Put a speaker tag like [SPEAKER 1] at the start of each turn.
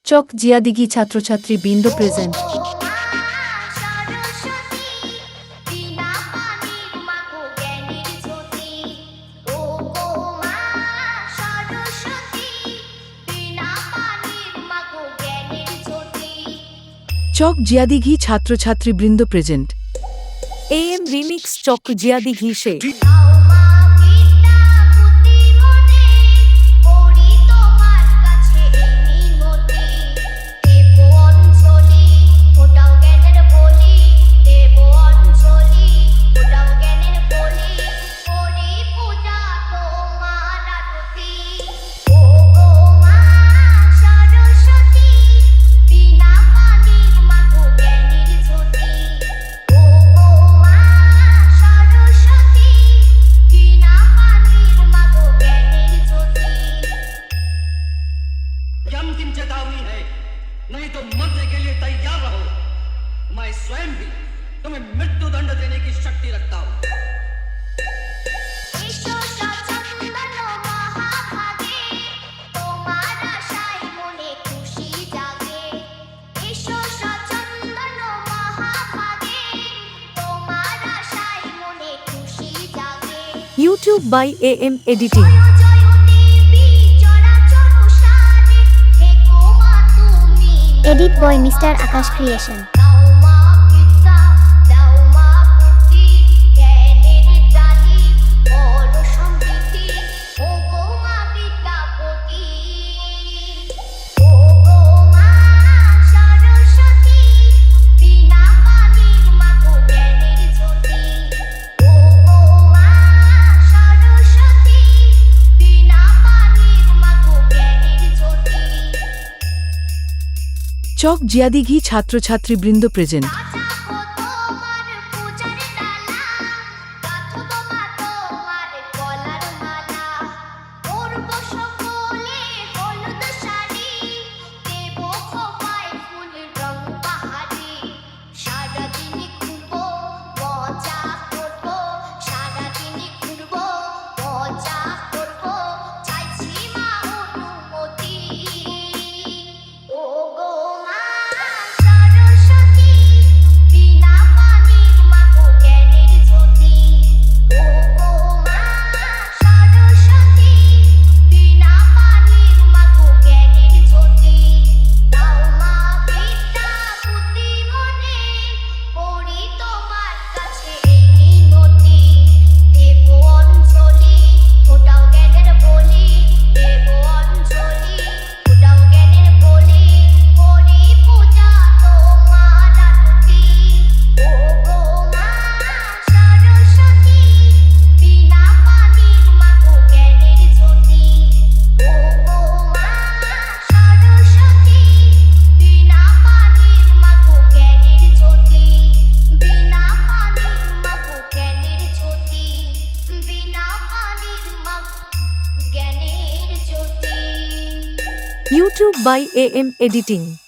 [SPEAKER 1] চক জিয়াদিঘি ছাত্রছাত্রী বৃন্দ প্রেজেন্ট। চক জিয়াদিঘি ছাত্রছাত্রী বৃন্দ প্রেজেন্ট।
[SPEAKER 2] AM রিমিক্স চক জিয়াদিঘি সে
[SPEAKER 3] अंतिम चेतावनी है, नहीं तो मरने के लिए तैयार रहो। मैं स्वयं भी तुम्हें मृत्यु दंड देने की शक्ति रखता हूँ।
[SPEAKER 2] YouTube by AM Editing।
[SPEAKER 4] Edit boy Mr. Akash Creation।
[SPEAKER 1] চক জিয়াদিঘি ছাত্রছাত্রী বৃন্দ present.
[SPEAKER 2] YouTube by AM Editing।